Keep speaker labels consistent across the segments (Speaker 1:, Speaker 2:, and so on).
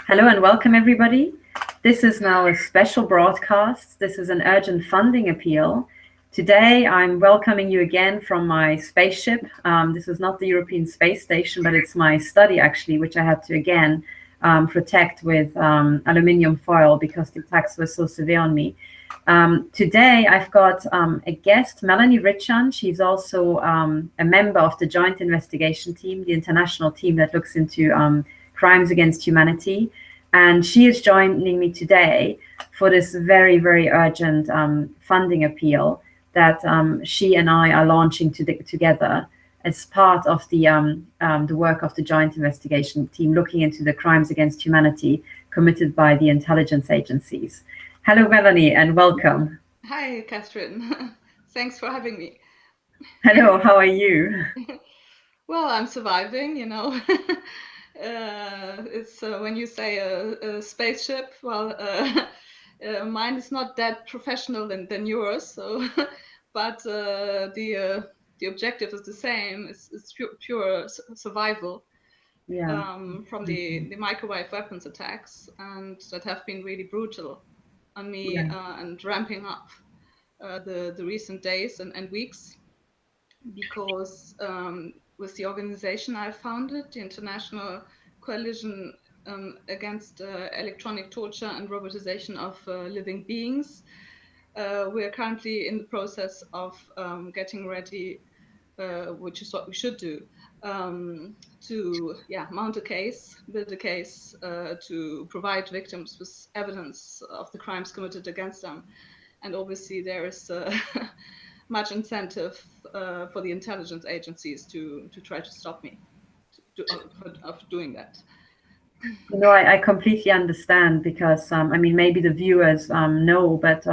Speaker 1: Hello and welcome, everybody. This is now a special broadcast. This is an urgent funding appeal. Today, I'm welcoming you again from my spaceship. This is not the European Space Station, but it's my study, actually, which I had to, again, protect with aluminium foil because the attacks were so severe on me. Today, I've got a guest, Melanie Vritschan. She's also a member of the Joint Investigation Team, the international team that looks into crimes against humanity. And she is joining me today for this very, very urgent funding appeal that she and I are launching together as part of the work of the Joint Investigation Team looking into the crimes against humanity committed by the intelligence agencies. Hello, Melanie, and welcome.
Speaker 2: Hi, Katherine. Thanks for having me.
Speaker 1: Hello, how are you?
Speaker 2: Well, I'm surviving, you know. It's when you say a spaceship, well, mine is not that professional than yours, so but the objective is the same. It's pure survival.
Speaker 1: Yeah.
Speaker 2: From the microwave weapons attacks, and that have been really brutal on me,
Speaker 1: Yeah.
Speaker 2: and ramping up the recent days and weeks, because with the organization I founded, the International Coalition Against Electronic Torture and Robotization of Living Beings, we are currently in the process of getting ready, which is what we should do, to mount a case, build a case to provide victims with evidence of the crimes committed against them. And obviously there is much incentive for the intelligence agencies to try to stop me of doing that.
Speaker 1: You know, I completely understand because, I mean, maybe the viewers know, but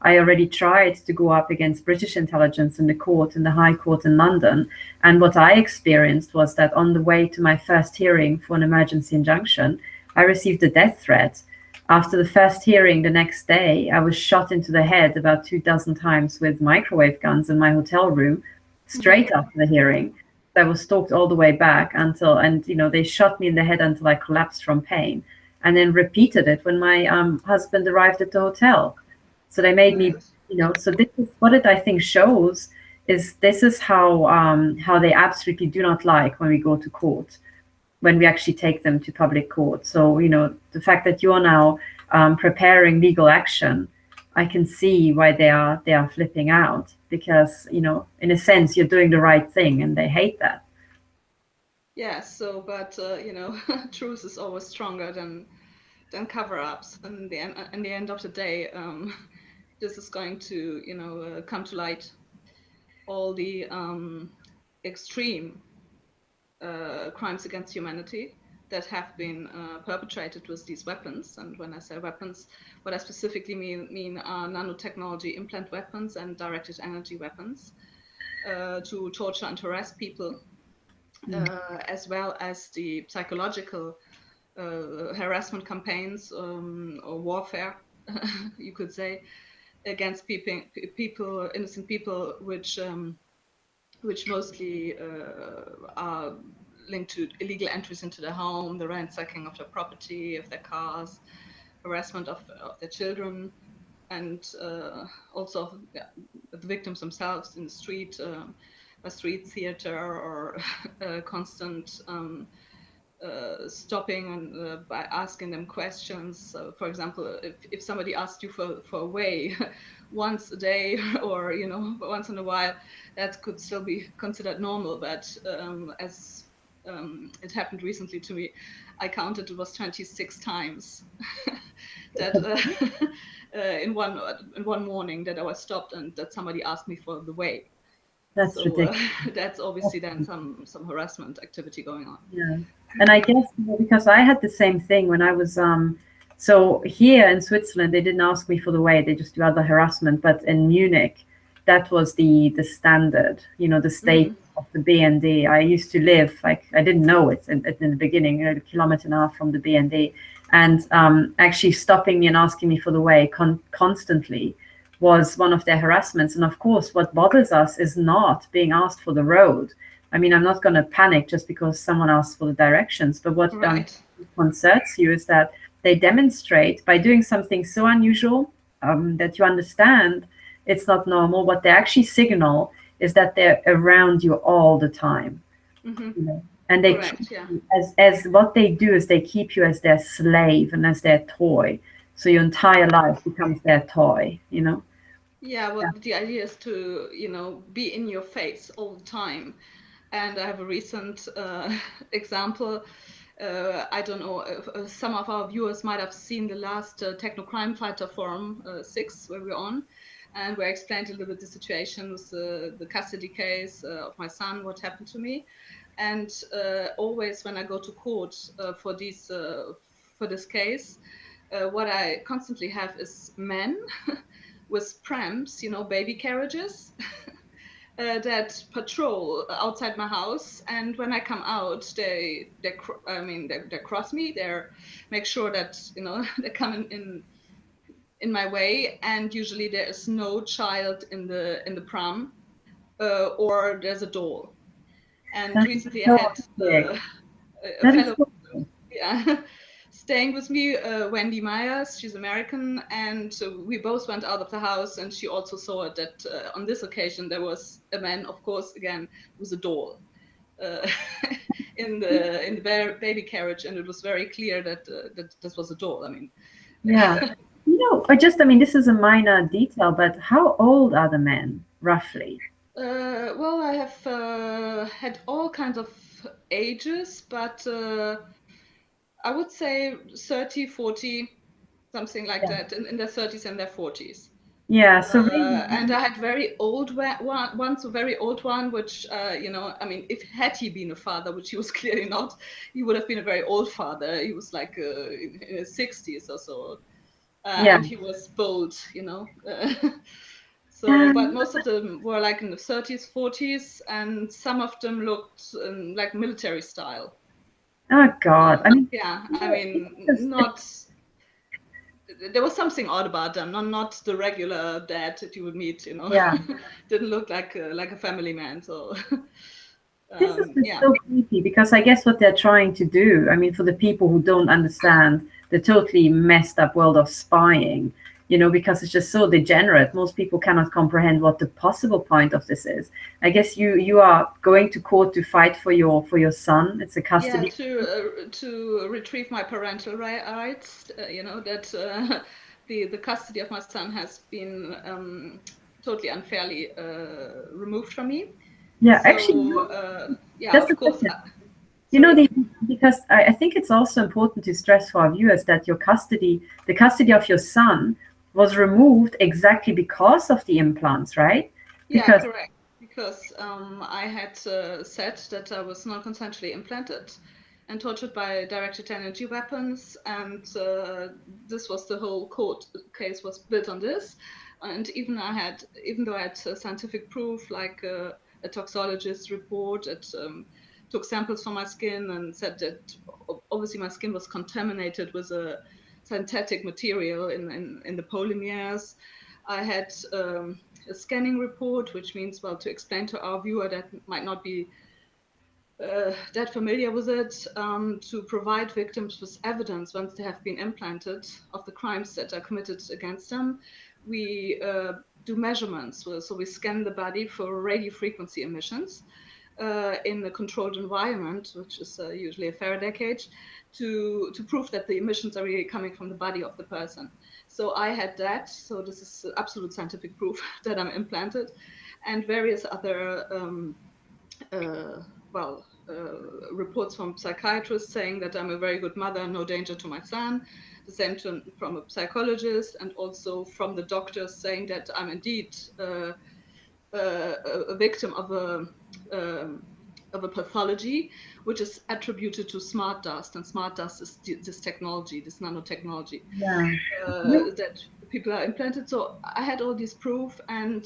Speaker 1: I already tried to go up against British intelligence in the court, in the High Court in London. And what I experienced was that on the way to my first hearing for an emergency injunction, I received a death threat. After the first hearing the next day, I was shot into the head about 24 times with microwave guns in my hotel room, straight after the hearing. I was stalked all the way back until, and you know, they shot me in the head until I collapsed from pain, and then repeated it when my husband arrived at the hotel. So they made me, you know. So this is what it, I think, shows is this is how they absolutely do not like when we go to court, when we actually take them to public court. So you know, the fact that you're now preparing legal action, I can see why they are flipping out, because, you know, in a sense, you're doing the right thing and they hate that.
Speaker 2: Yeah, so, but, you know, truth is always stronger than cover-ups. And in the end of the day, this is going to, you know, come to light, all the extreme crimes against humanity that have been perpetrated with these weapons. And when I say weapons, what I specifically mean are nanotechnology implant weapons and directed energy weapons to torture and harass people, as well as the psychological harassment campaigns or warfare, you could say, against people, innocent people, which mostly are linked to illegal entries into their home, the ransacking of their property, of their cars, harassment of their children, and also the victims themselves in the street, a street theater, or constant stopping and by asking them questions. For example, if somebody asks you for a way once a day, or you know, once in a while, that could still be considered normal. But as it happened recently to me, I counted it was 26 times that in one morning that I was stopped and that somebody asked me for the way.
Speaker 1: That's ridiculous.
Speaker 2: That's obviously then some harassment activity going on.
Speaker 1: Yeah, and I guess, you know, because I had the same thing when I was so here in Switzerland, they didn't ask me for the way, they just do other harassment. But in Munich, that was the standard, you know, the state of the BND. I used to live, like, I didn't know it in the beginning, you know, a kilometer and a half from the BND, and actually stopping me and asking me for the way constantly was one of their harassments. And of course, what bothers us is not being asked for the road. I mean, I'm not going to panic just because someone asks for the directions, but what concerts you is that they demonstrate by doing something so unusual that you understand it's not normal. What they actually signal is that they're around you all the time. You know? And they keep you, as what they do is they keep you as their slave and as their toy. So your entire life becomes their toy, you know?
Speaker 2: Yeah, well, the idea is to, you know, be in your face all the time. And I have a recent example. I don't know if some of our viewers might have seen the last Techno Crime Fighter Forum 6 where we're on. And where I explained a little bit the situation with the custody case of my son, what happened to me. And always when I go to court for this case, what I constantly have is men with prams, you know, baby carriages, that patrol outside my house. And when I come out, they cross me. They make sure that, you know, they're coming in my way. And usually there is no child in the pram, or there's a doll. And recently I had a fellow, staying with me, Wendy Myers. She's American, and we both went out of the house, and she also saw that on this occasion there was a man, of course, again with a doll in the baby carriage, and it was very clear that that this was a doll. I mean,
Speaker 1: yeah. You know, I mean, this is a minor detail, but how old are the men, roughly?
Speaker 2: Well, I have had all kinds of ages, but I would say 30, 40, something like that, in their 30s and their 40s.
Speaker 1: Yeah, so
Speaker 2: and I had very old ones, a very old one, which, you know, I mean, if had he been a father, which he was clearly not, he would have been a very old father. He was like in his 60s or so. And he was bold, you know. So, but most of them were like in the 30s, 40s, and some of them looked like military style.
Speaker 1: Oh God! I mean,
Speaker 2: yeah, I mean, not. There was something odd about them, not the regular dad that you would meet, you know.
Speaker 1: Yeah.
Speaker 2: Didn't look like a family man. So.
Speaker 1: This is just so creepy because I guess what they're trying to do, I mean, for the people who don't understand the totally messed up world of spying, you know, because it's just so degenerate. Most people cannot comprehend what the possible point of this is. I guess you are going to court to fight for your son. It's a custody.
Speaker 2: Yeah, to retrieve my parental rights. You know that the custody of my son has been totally unfairly removed from me.
Speaker 1: Yeah,
Speaker 2: so,
Speaker 1: actually,
Speaker 2: yeah, of course.
Speaker 1: You know, because I think it's also important to stress for our viewers that the custody of your son was removed exactly because of the implants, right?
Speaker 2: Yeah, correct. Because I had said that I was non-consensually implanted and tortured by directed energy weapons, and this was the whole court case was built on this. And even though I had scientific proof, like a toxologist report that took samples from my skin and said that obviously my skin was contaminated with a synthetic material in the polymers. I had a scanning report, which means, well, to explain to our viewer that might not be that familiar with it, to provide victims with evidence once they have been implanted of the crimes that are committed against them. We do measurements, so we scan the body for radio frequency emissions in a controlled environment, which is usually a Faraday cage, to prove that the emissions are really coming from the body of the person. So I had that. So this is absolute scientific proof that I'm implanted, and various other reports from psychiatrists saying that I'm a very good mother, no danger to my son. The same from a psychologist, and also from the doctors saying that I'm indeed a victim of a pathology which is attributed to smart dust, and smart dust is this technology, this nanotechnology, that people are implanted. So I had all this proof, and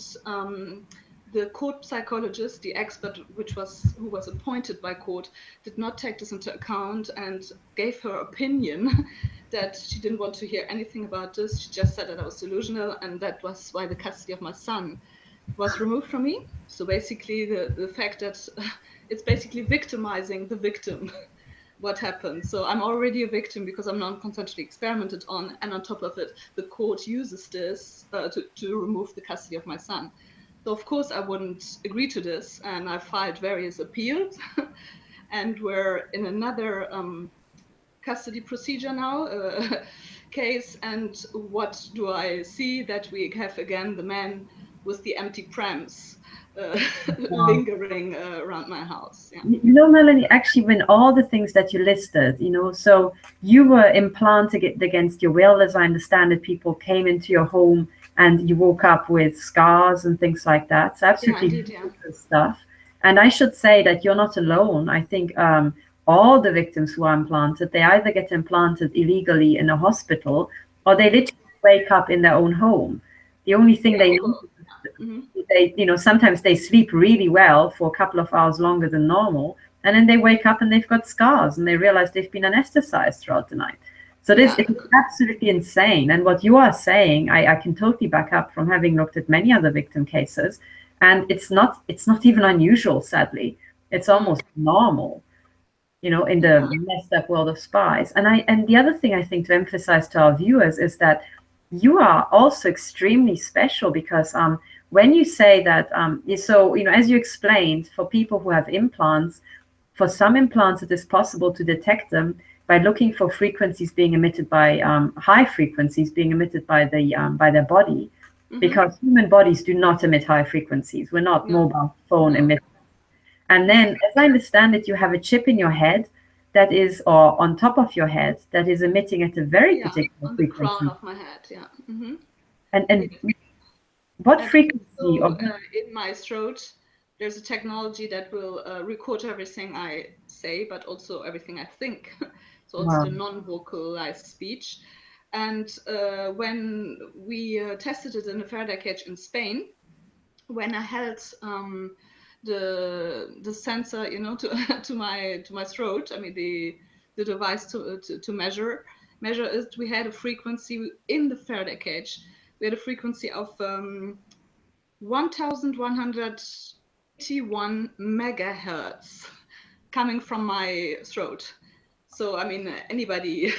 Speaker 2: the court psychologist, the expert who was appointed by court, did not take this into account and gave her opinion that she didn't want to hear anything about this. She just said that I was delusional, and that was why the custody of my son was removed from me. So basically the fact that it's basically victimizing the victim what happened. So I'm already a victim because I'm non-consensually experimented on, and on top of it, the court uses this to remove the custody of my son. So of course I wouldn't agree to this, and I filed various appeals, and we're in another custody procedure now, case. And what do I see? That we have again the man with the empty prams
Speaker 1: Wow.
Speaker 2: lingering around my house. Yeah.
Speaker 1: You know, Melanie, actually, when all the things that you listed, you know, so you were implanted against your will, as I understand it, people came into your home and you woke up with scars and things like that. It's absolutely
Speaker 2: Indeed, yeah.
Speaker 1: ridiculous stuff. And I should say that you're not alone. I think all the victims who are implanted, they either get implanted illegally in a hospital or they literally wake up in their own home. The only thing they know, they, you know, sometimes they sleep really well for a couple of hours longer than normal, and then they wake up and they've got scars and they realize they've been anesthetized throughout the night. So this is absolutely insane. And what you are saying, I can totally back up from having looked at many other victim cases, and it's not even unusual, sadly. It's almost normal, you know, in the messed up world of spies. And the other thing I think to emphasize to our viewers is that you are also extremely special, because when you say that, so, you know, as you explained, for people who have implants, for some implants, it is possible to detect them by looking for frequencies being emitted by high frequencies being emitted by by their body, because human bodies do not emit high frequencies. We're not mobile phone emitters. And then, as I understand it, you have a chip in your head that is, or on top of your head, that is emitting at a very particular
Speaker 2: on the
Speaker 1: frequency.
Speaker 2: crown of my head, yeah.
Speaker 1: And what frequency?
Speaker 2: So, in my throat, there's a technology that will record everything I say, but also everything I think. So it's the non-vocalized speech. And when we tested it in a Faraday cage in Spain, when I held the sensor, you know, to my throat, I mean the device to measure it, we had a frequency in the Faraday cage. We had a frequency of 1181 megahertz coming from my throat. So I mean, anybody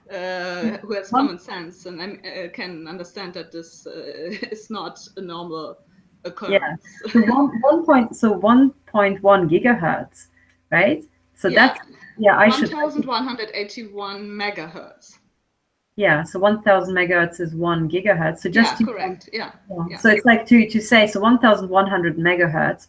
Speaker 2: who has common sense and can understand that this is not a normal occurrence.
Speaker 1: Yeah. So 1.1 gigahertz, right? So that's, I should.
Speaker 2: 1181 megahertz.
Speaker 1: Yeah, so 1000 megahertz is 1 gigahertz. So just
Speaker 2: correct. Yeah.
Speaker 1: So it's like to say, so 1100 megahertz,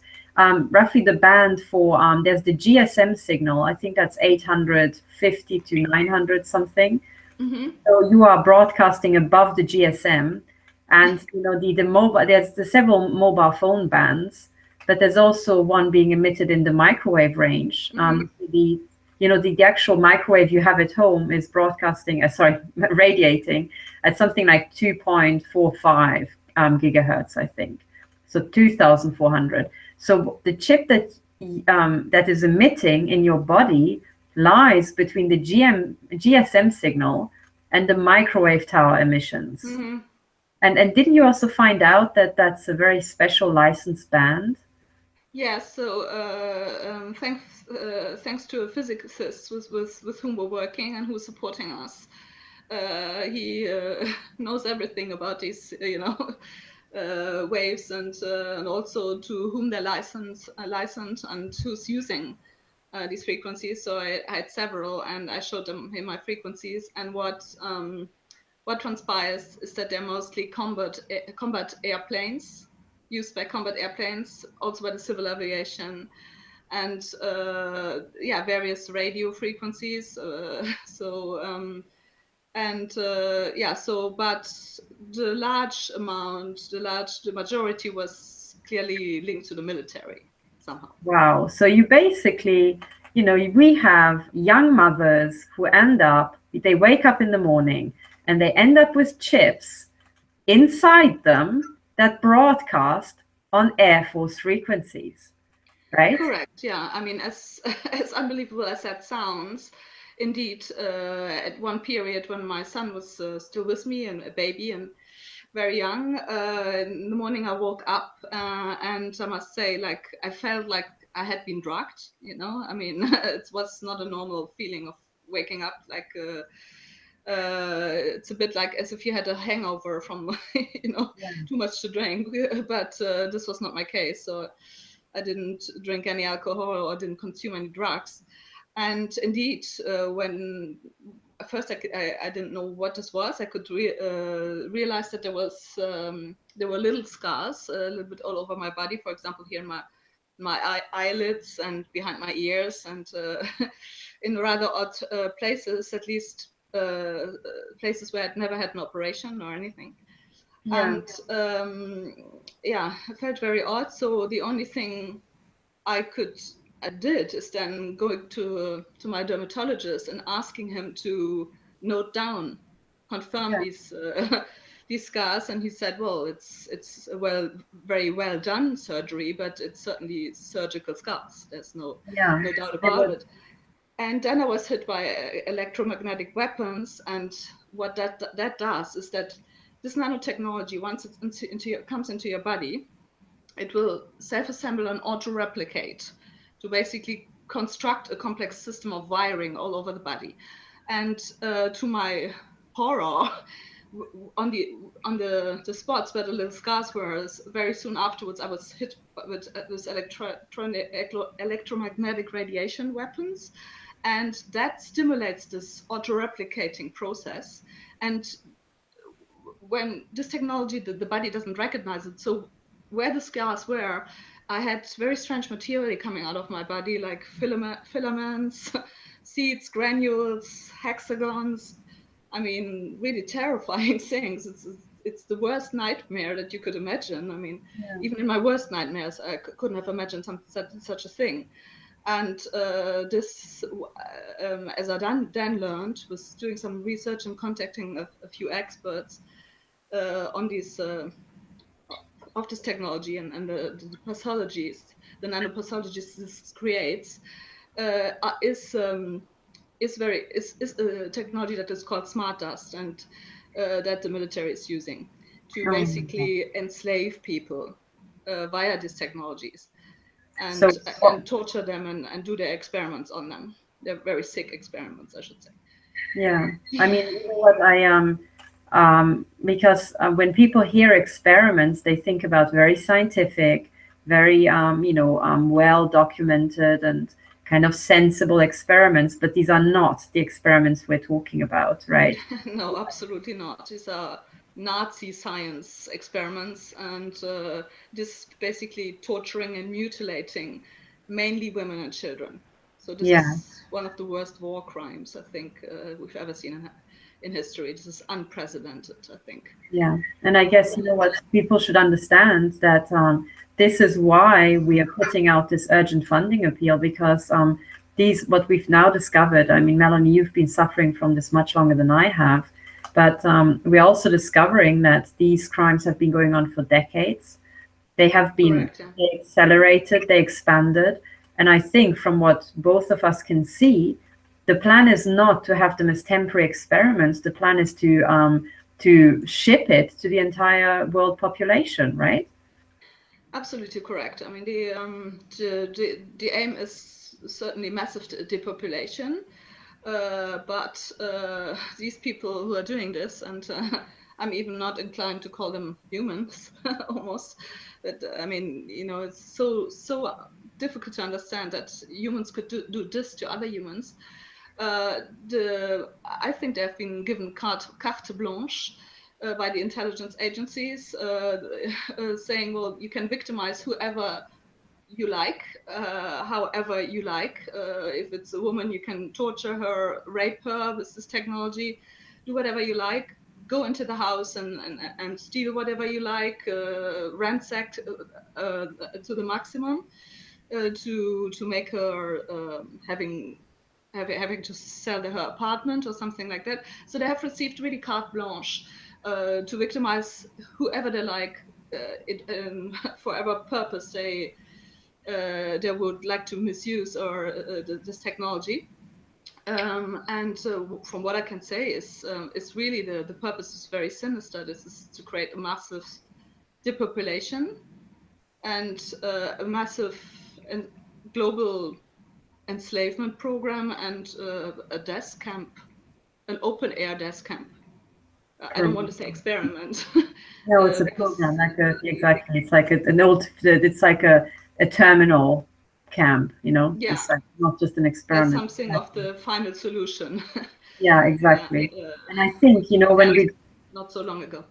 Speaker 1: roughly the band for there's the GSM signal. I think that's 850 to 900 something. So you are broadcasting above the GSM, and you know the mobile. There's the several mobile phone bands, but there's also one being emitted in the microwave range. The actual microwave you have at home is radiating at something like 2.45 gigahertz, I think. So 2,400. So the chip that is emitting in your body lies between the GSM signal and the microwave tower emissions. And didn't you also find out that that's a very special licensed band?
Speaker 2: Yeah, so thanks to a physicist with whom we're working and who's supporting us. He knows everything about these, waves, and also to whom they're licensed and who's using these frequencies. So I had several, and I showed him my frequencies, and what transpires is that they're mostly combat airplanes, used by combat airplanes, also by the civil aviation, and various radio frequencies. But the majority was clearly linked to the military somehow.
Speaker 1: Wow. So you basically, we have young mothers who they wake up in the morning and they end up with chips inside them that broadcast on Air Force frequencies, right?
Speaker 2: Correct. Yeah. I mean, as unbelievable as that sounds, indeed, at one period when my son was still with me and a baby and very young, in the morning I woke up and I must say, like, I felt like I had been drugged. I mean, it was not a normal feeling of waking up like. It's a bit like as if you had a hangover from too much to drink, but this was not my case. So I didn't drink any alcohol or didn't consume any drugs. And indeed, when at first I didn't know what this was, I could realize that there were little scars a little bit all over my body. For example, here in my eyelids and behind my ears, and in rather odd places, at least places where I'd never had an operation or anything.
Speaker 1: Yeah.
Speaker 2: And it felt very odd. So the only thing I did is then going to my dermatologist and asking him to note down, confirm these scars, and he said, well, it's very well done surgery, but it's certainly surgical scars. There's no doubt about it. And then I was hit by electromagnetic weapons, and what that does is that this nanotechnology, once it comes into your body, it will self-assemble and auto-replicate to basically construct a complex system of wiring all over the body. And to my horror, on the spots where the little scars were, very soon afterwards, I was hit with electromagnetic radiation weapons, and that stimulates this auto-replicating process. And when this technology, the body doesn't recognize it, so where the scars were, I had very strange material coming out of my body, like filaments, seeds, granules, hexagons. I mean, really terrifying things. It's the worst nightmare that you could imagine. I mean, even in my worst nightmares, I couldn't have imagined such a thing. And this, as I then learned, was doing some research and contacting a few experts on these of this technology and the pathologies, the nanopathologies this creates, is a technology that is called smart dust, and that the military is using to basically enslave people via these technologies, and torture them and do their experiments on them. They're very sick experiments, I should say.
Speaker 1: Yeah, I mean, you know what because when people hear experiments, they think about very scientific, very well documented and kind of sensible experiments, but these are not the experiments we're talking about, right?
Speaker 2: No, absolutely not. These are Nazi science experiments, and this basically torturing and mutilating mainly women and children. So this is one of the worst war crimes I think we've ever seen in history. This is unprecedented, I think.
Speaker 1: Yeah, and I guess, you know what, people should understand that this is why we are putting out this urgent funding appeal, because what we've now discovered, I mean, Melanie, you've been suffering from this much longer than I have, but we're also discovering that these crimes have been going on for decades. They have been They accelerated, they expanded, and I think from what both of us can see, the plan is not to have them as temporary experiments. The plan is to ship it to the entire world population, right?
Speaker 2: Absolutely correct. I mean, the aim is certainly massive depopulation, but these people who are doing this, and I'm even not inclined to call them humans, almost. But I mean, it's so difficult to understand that humans could do this to other humans. I think they have been given carte blanche by the intelligence agencies, saying, well, you can victimize whoever you like, however you like. If it's a woman, you can torture her, rape her with this technology, do whatever you like. Go into the house and steal whatever you like, ransack to the maximum, to make her having to sell her apartment or something like that. So they have received really carte blanche to victimize whoever they like, for whatever purpose they would like to misuse or this technology. And from what I can say is really the purpose is very sinister. This is to create a massive depopulation and a massive, and global enslavement program and a death camp, an open air death camp. I don't want to say experiment.
Speaker 1: No, it's a program, exactly. It's like it's like a terminal camp, you know?
Speaker 2: Yeah.
Speaker 1: It's like not just an experiment.
Speaker 2: That's something of the final solution.
Speaker 1: Yeah, exactly. And I think, you know, when we...
Speaker 2: Not so long ago.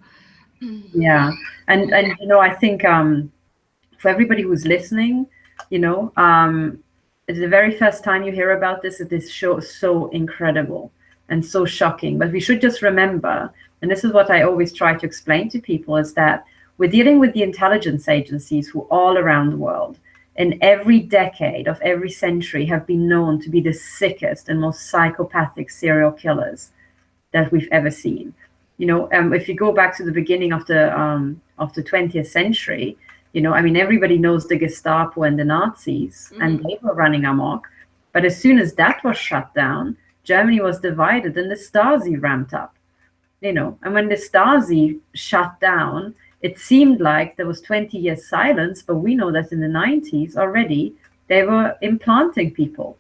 Speaker 1: Yeah. And you know, I think for everybody who's listening, you know, it's the very first time you hear about this, it is so incredible and so shocking. But we should just remember, and this is what I always try to explain to people, is that we're dealing with the intelligence agencies who all around the world, in every decade of every century, have been known to be the sickest and most psychopathic serial killers that we've ever seen. You know, if you go back to the beginning of the 20th century, you know, I mean, everybody knows the Gestapo and the Nazis, and they were running amok. But as soon as that was shut down, Germany was divided and the Stasi ramped up, you know. And when the Stasi shut down, it seemed like there was 20 years silence, but we know that in the 90s already, they were implanting people.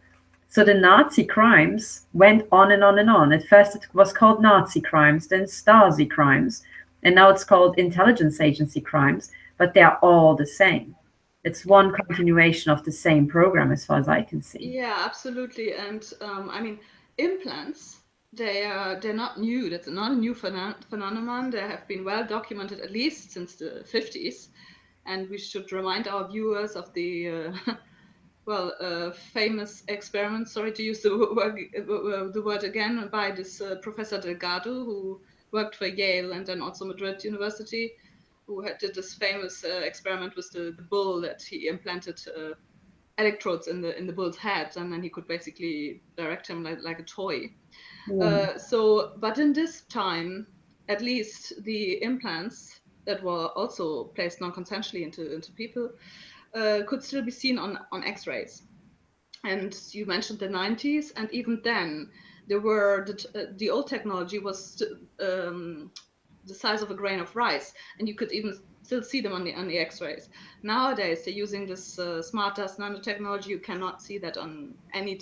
Speaker 1: So the Nazi crimes went on and on and on. At first it was called Nazi crimes, then Stasi crimes, and now it's called intelligence agency crimes. But they are all the same. It's one continuation of the same program, as far as I can see.
Speaker 2: Yeah, absolutely. And I mean, implants, they're not new. That's not a new phenomenon. They have been well documented at least since the 50s. And we should remind our viewers of the famous experiment. Sorry to use the word again, by this Professor Delgado, who worked for Yale and then also Madrid University, who did this famous experiment with the bull, that he implanted electrodes in the bull's head, and then he could basically direct him like a toy. But in this time, at least the implants that were also placed non-consensually into people could still be seen on X-rays. And you mentioned the 90s, and even then, there were the old technology was the size of a grain of rice, and you could even still see them on the X-rays. Nowadays, they're using this smart dust nanotechnology. You cannot see that on any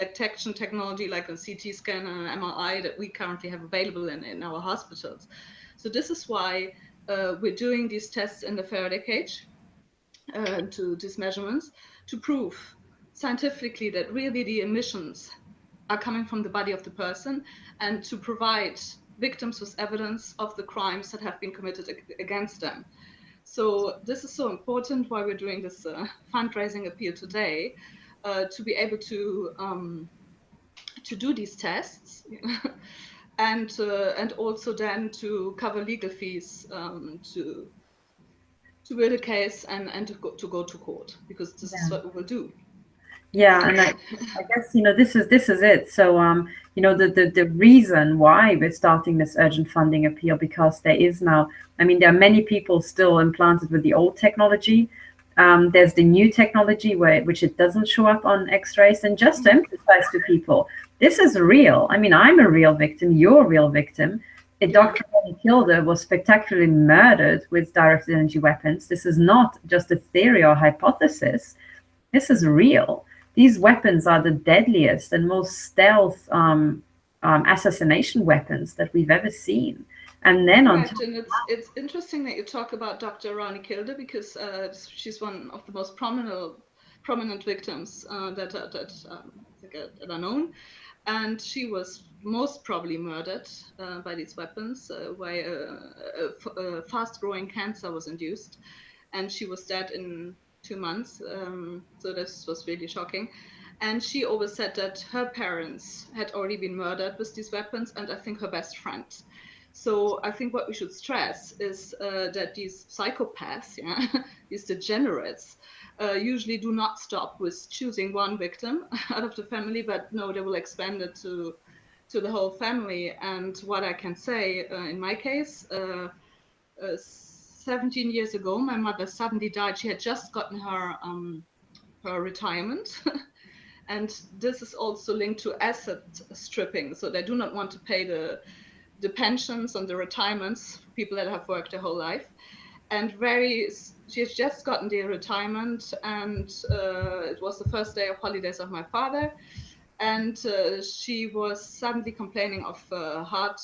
Speaker 2: detection technology like a CT scan or MRI that we currently have available in our hospitals. So this is why we're doing these tests in the Faraday cage, to these measurements, to prove scientifically that really the emissions are coming from the body of the person, and to provide victims with evidence of the crimes that have been committed against them. So this is so important, why we're doing this fundraising appeal today, to be able to do these tests, and also then to cover legal fees, to build a case and to go to court, because this is what we will do.
Speaker 1: Yeah, and I guess, you know, this is it. So you know, the reason why we're starting this urgent funding appeal, because there is now, I mean, there are many people still implanted with the old technology. There's the new technology which it doesn't show up on X-rays. And just to emphasize to people, this is real. I mean, I'm a real victim. You're a real victim. Dr. Melanie Kilder was spectacularly murdered with directed energy weapons. This is not just a theory or hypothesis. This is real. These weapons are the deadliest and most stealth assassination weapons that we've ever seen. And then on top,
Speaker 2: and it's interesting that you talk about Dr. Ronnie Kilder, because she's one of the most prominent victims that are known. And she was most probably murdered by these weapons, where a fast-growing cancer was induced, and she was dead in 2 months. So this was really shocking. And she always said that her parents had already been murdered with these weapons, and I think her best friend. So I think what we should stress is that these psychopaths, these degenerates, usually do not stop with choosing one victim out of the family, but no, they will expand it to the whole family. And what I can say, in my case, 17 years ago, my mother suddenly died. She had just gotten her retirement. And this is also linked to asset stripping. So they do not want to pay the pensions and the retirements for people that have worked their whole life. and she has just gotten the retirement, and it was the first day of holidays of my father, and she was suddenly complaining of heart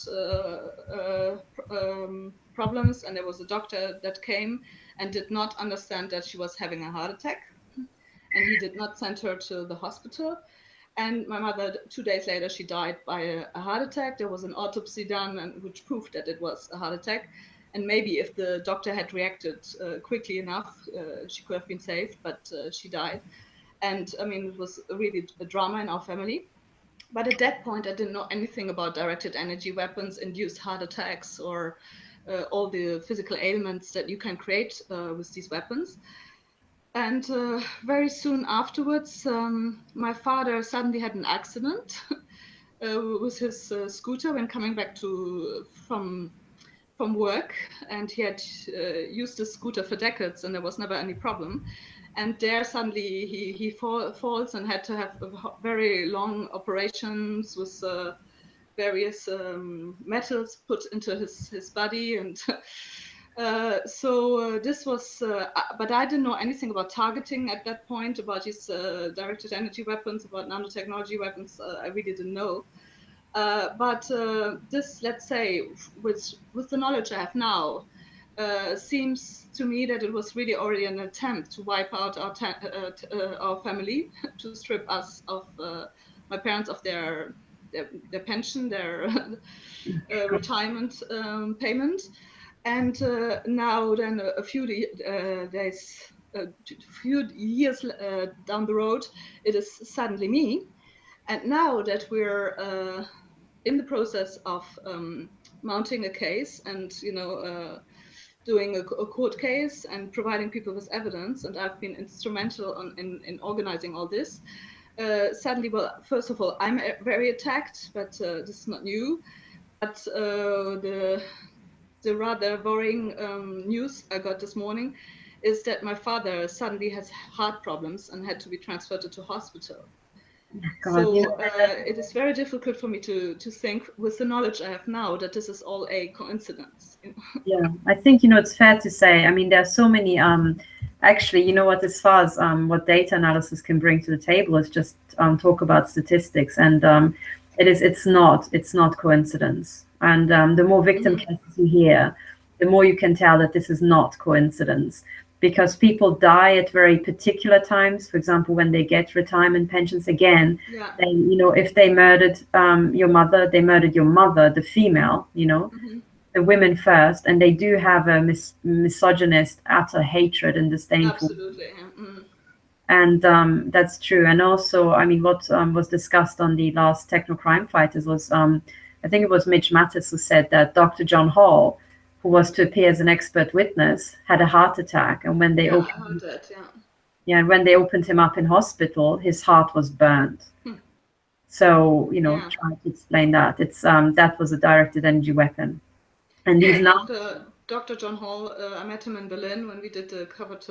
Speaker 2: problems, and there was a doctor that came and did not understand that she was having a heart attack, and he did not send her to the hospital. And my mother, 2 days later, she died by a heart attack. There was an autopsy done, and which proved that it was a heart attack. And maybe if the doctor had reacted quickly enough, she could have been saved, but she died. And I mean, it was really a drama in our family. But at that point, I didn't know anything about directed energy weapons, induced heart attacks, or all the physical ailments that you can create with these weapons. And very soon afterwards, my father suddenly had an accident with his scooter when coming back from work, and he had used the scooter for decades, and there was never any problem. And there suddenly he falls and had to have very long operations with various metals put into his body, and so this was, but I didn't know anything about targeting at that point, about these directed energy weapons, about nanotechnology weapons. I really didn't know. But this, let's say, with the knowledge I have now, seems to me that it was really already an attempt to wipe out our family, to strip us of my parents of their pension, their retirement payment. And now then a few days, a few years down the road, it is suddenly me. And now that we're in the process of mounting a case and, doing a court case and providing people with evidence, and I've been instrumental in organizing all this, suddenly, well, first of all, I'm very attacked, but this is not new. But the rather worrying news I got this morning is that my father suddenly has heart problems and had to be transferred to hospital.
Speaker 1: God,
Speaker 2: so it is very difficult for me to think, with the knowledge I have now, that this is all a coincidence.
Speaker 1: Yeah, I think, it's fair to say, I mean, there are so many, actually, what, as far as what data analysis can bring to the table is just talk about statistics, and it's not coincidence. And the more victim cases you hear, the more you can tell that this is not coincidence, because people die at very particular times. For example, when they get retirement pensions again, they, if they murdered your mother, they murdered your mother, the female, the women first, and they do have a misogynist, utter hatred and disdain.
Speaker 2: Absolutely.
Speaker 1: And that's true. And also, I mean, what was discussed on the last Techno Crime Fighters was, I think it was Mitch Mattis who said that Dr. John Hall, who was to appear as an expert witness, had a heart attack, and when they opened him up in hospital, his heart was burned. So, trying to explain that, it's that was a directed energy weapon. And these
Speaker 2: Dr. John Hall, I met him in Berlin when we did the covert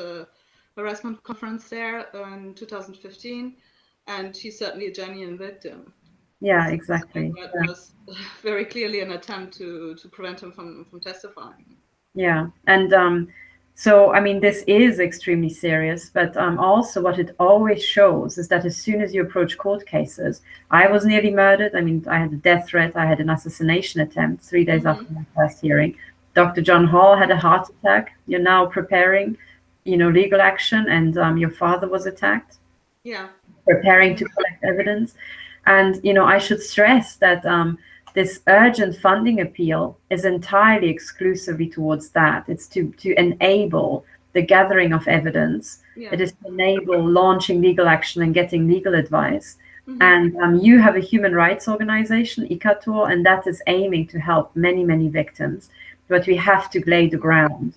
Speaker 2: harassment conference there in 2015, and he's certainly a genuine victim.
Speaker 1: Yeah, exactly.
Speaker 2: That was very clearly an attempt to prevent him from testifying.
Speaker 1: Yeah, and so, I mean, this is extremely serious, but also what it always shows is that as soon as you approach court cases, I was nearly murdered. I mean, I had a death threat. I had an assassination attempt 3 days after my first hearing. Dr. John Hall had a heart attack. You're now preparing, legal action, and your father was attacked.
Speaker 2: Yeah.
Speaker 1: Preparing to collect evidence. And, I should stress that this urgent funding appeal is entirely exclusively towards that. It's to enable the gathering of evidence. Yeah. It is to enable launching legal action and getting legal advice. And you have a human rights organization, ICATOR, and that is aiming to help many, many victims. But we have to lay the ground,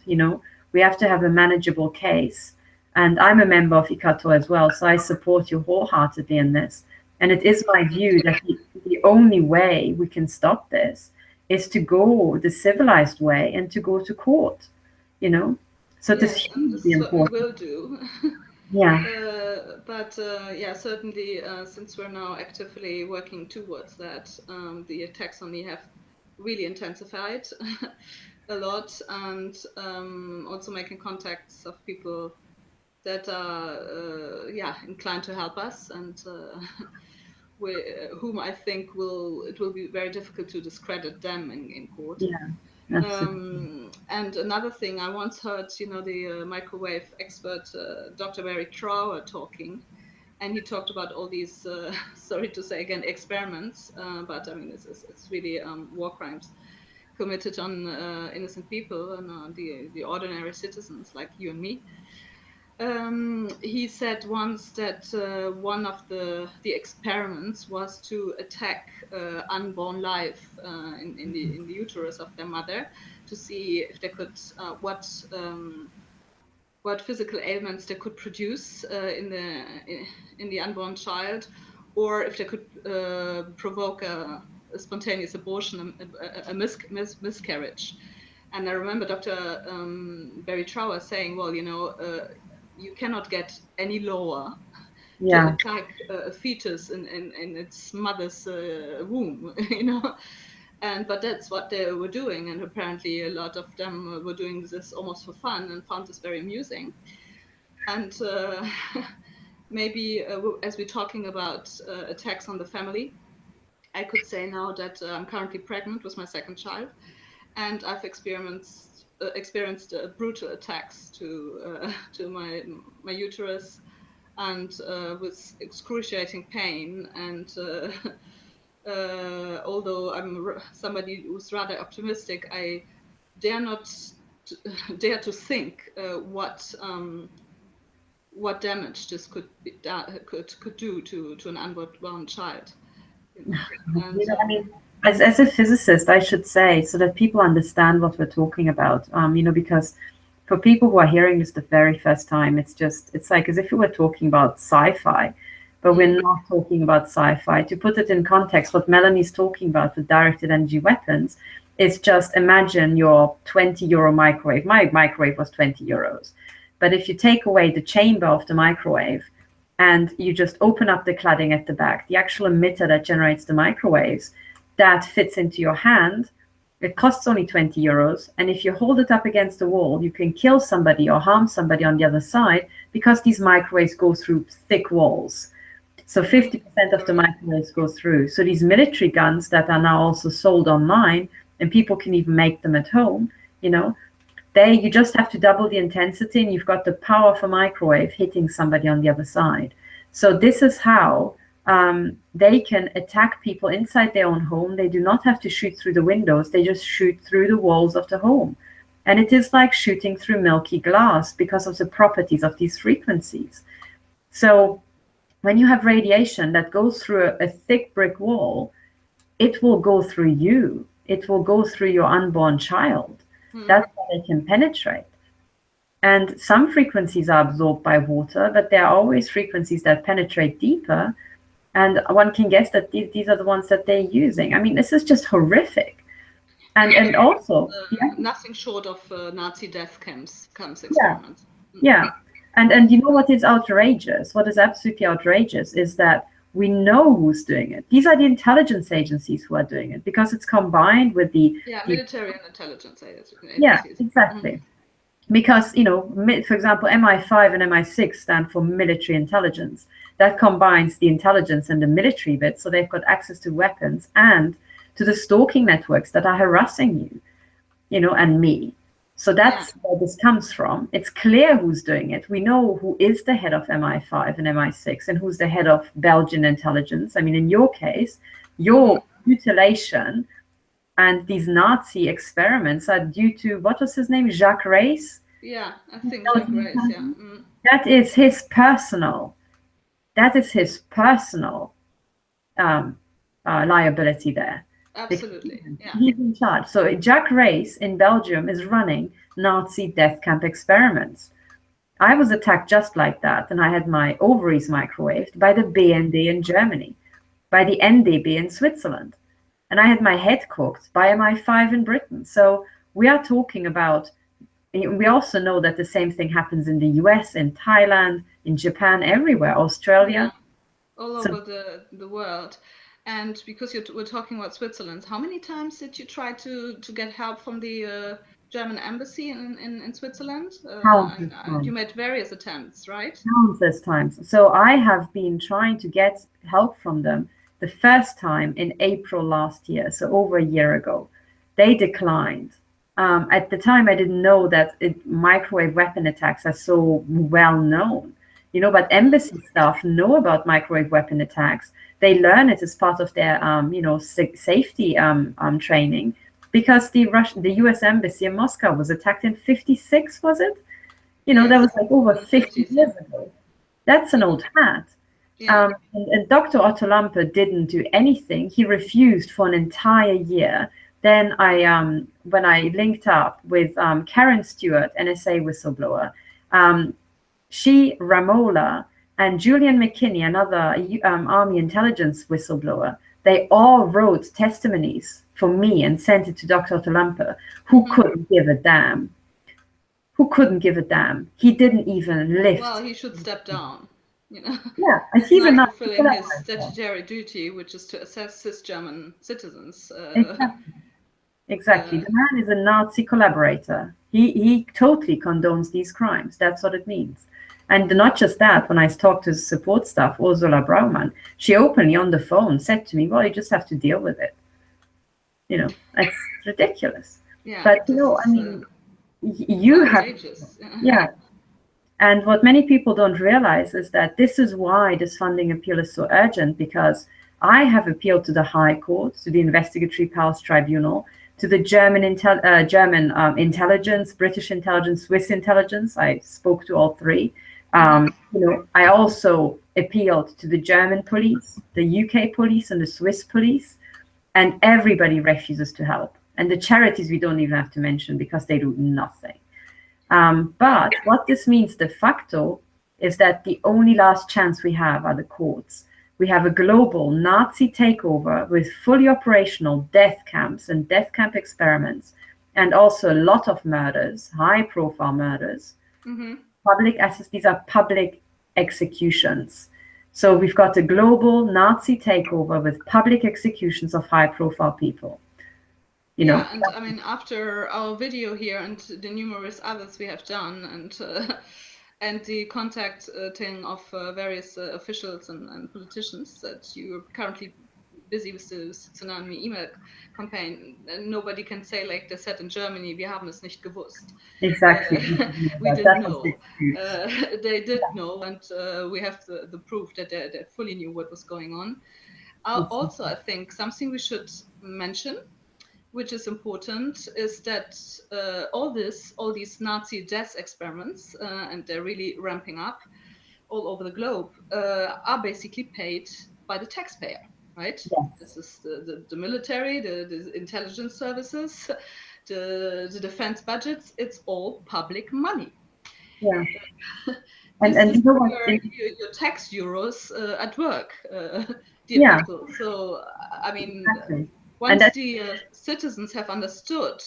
Speaker 1: we have to have a manageable case. And I'm a member of ICATOR as well, so I support you wholeheartedly in this. And it is my view that the only way we can stop this is to go the civilized way and to go to court, So this is hugely important.
Speaker 2: What we will do.
Speaker 1: Yeah.
Speaker 2: But certainly, since we're now actively working towards that, the attacks on me have really intensified. a lot, and also making contacts of people that are inclined to help us, and whom I think it will be very difficult to discredit them in court.
Speaker 1: Yeah, absolutely.
Speaker 2: And another thing, I once heard, the microwave expert, Dr. Barry Trower, talking, and he talked about all these, sorry to say again, experiments, but I mean, it's really war crimes committed on innocent people and the ordinary citizens like you and me. He said once that one of the experiments was to attack unborn life in the uterus of their mother, to see if they could what physical ailments they could produce in the unborn child, or if they could provoke a spontaneous abortion, a miscarriage. And I remember Dr. Barry Trower saying, well, you cannot get any lower to attack a fetus in its mother's womb, but that's what they were doing, and apparently a lot of them were doing this almost for fun and found this very amusing. And maybe as we're talking about attacks on the family, I could say now that I'm currently pregnant with my second child, and I've experienced brutal attacks to my uterus, and with excruciating pain. And although I'm somebody who's rather optimistic, I dare not dare to think what damage this could do to an unborn child. And,
Speaker 1: I mean, as a physicist, I should say, so that people understand what we're talking about, because for people who are hearing this the very first time, it's like as if we were talking about sci-fi, but we're not talking about sci-fi. To put it in context, what Melanie's talking about with directed energy weapons is just imagine your 20 euro microwave. My microwave was 20 euros. But if you take away the chamber of the microwave and you just open up the cladding at the back, the actual emitter that generates the microwaves, that fits into your hand, it costs only 20 euros. And if you hold it up against the wall, you can kill somebody or harm somebody on the other side, because these microwaves go through thick walls. So 50% of the microwaves go through. So these military guns that are now also sold online, and people can even make them at home, you just have to double the intensity, and you've got the power of a microwave hitting somebody on the other side. So this is how they can attack people inside their own home. They do not have to shoot through the windows. They just shoot through the walls of the home. And it is like shooting through milky glass because of the properties of these frequencies. So when you have radiation that goes through a thick brick wall, it will go through you. It will go through your unborn child. That's how they can penetrate. And some frequencies are absorbed by water, but there are always frequencies that penetrate deeper. And one can guess that these are the ones that they're using. I mean, this is just horrific. And also...
Speaker 2: nothing short of Nazi death camps experiments.
Speaker 1: Yeah. And you know what is outrageous? What is absolutely outrageous is that we know who's doing it. These are the intelligence agencies who are doing it, because it's combined with the
Speaker 2: military and intelligence agencies.
Speaker 1: Yeah, exactly. Because, for example, MI5 and MI6 stand for military intelligence. That combines the intelligence and the military bit, so they've got access to weapons and to the stalking networks that are harassing you, and me. So that's where this comes from. It's clear who's doing it. We know who is the head of MI5 and MI6 and who's the head of Belgian intelligence. I mean, in your case, your mutilation and these Nazi experiments are due to, what was his name? Jacques Race?
Speaker 2: Yeah, I think Jacques Race, yeah.
Speaker 1: That is his personal liability there.
Speaker 2: Absolutely, yeah.
Speaker 1: He's in charge. So Jacques Race in Belgium is running Nazi death camp experiments. I was attacked just like that, and I had my ovaries microwaved by the BND in Germany, by the NDB in Switzerland, and I had my head cooked by MI5 in Britain. So we are talking about, we also know that the same thing happens in the US, in Thailand, in Japan, everywhere, Australia.
Speaker 2: Yeah. All over the world. And because we're talking about Switzerland, how many times did you try to get help from the German embassy in Switzerland?
Speaker 1: Countless times.
Speaker 2: You made various attempts, right?
Speaker 1: Countless times. So I have been trying to get help from them the first time in April last year, so over a year ago. They declined. At the time, I didn't know that microwave weapon attacks are so well known, but embassy staff know about microwave weapon attacks. They learn it as part of their, safety training, because the U.S. embassy in Moscow was attacked in 1956, was it? That was like over 50 years ago. That's an old hat.
Speaker 2: Yeah.
Speaker 1: And Dr. Otto Lampe didn't do anything. He refused for an entire year. Then when I linked up with Karen Stewart, NSA whistleblower, she, Ramola, and Julian McKinney, another Army intelligence whistleblower, they all wrote testimonies for me and sent it to Dr. Otto Lampe, who couldn't give a damn. Who couldn't give a damn. He didn't even lift.
Speaker 2: Well, he should step down.
Speaker 1: Yeah, and he's
Speaker 2: not fulfilling his statutory duty, which is to assess cis German citizens.
Speaker 1: Exactly. The man is a Nazi collaborator. He totally condones these crimes. That's what it means. And not just that, when I talked to support staff, Ursula Braumann, she openly on the phone said to me, well, you just have to deal with it. It's ridiculous.
Speaker 2: Yeah,
Speaker 1: but, you have, yeah. And what many people don't realize is that this is why this funding appeal is so urgent, because I have appealed to the High Court, to the Investigatory Powers Tribunal, to the German intelligence, British intelligence, Swiss intelligence. I spoke to all three. I also appealed to the German police, the UK police, and the Swiss police, and everybody refuses to help. And the charities we don't even have to mention, because they do nothing. But what this means de facto is that the only last chance we have are the courts. We have a global Nazi takeover with fully operational death camps and death camp experiments, and also a lot of murders, high-profile murders. These are public executions. So we've got a global Nazi takeover with public executions of high-profile people.
Speaker 2: Yeah, and I mean, after our video here and the numerous others we have done, and the contacting of various officials and politicians, that you're currently busy with the Tsunami email campaign, and nobody can say, like they said in Germany, wir haben es nicht gewusst.
Speaker 1: Exactly.
Speaker 2: We didn't know. They did know, and we have the proof that they fully knew what was going on. Also, I think something we should mention, which is important, is that all these Nazi death experiments, and they're really ramping up all over the globe, are basically paid by the taxpayer, right?
Speaker 1: Yes.
Speaker 2: This is the military, the intelligence services, the defense budgets. It's all public money.
Speaker 1: Yeah.
Speaker 2: and you know what? Your tax euros at work, dear people. So, I mean. Exactly. Once the citizens have understood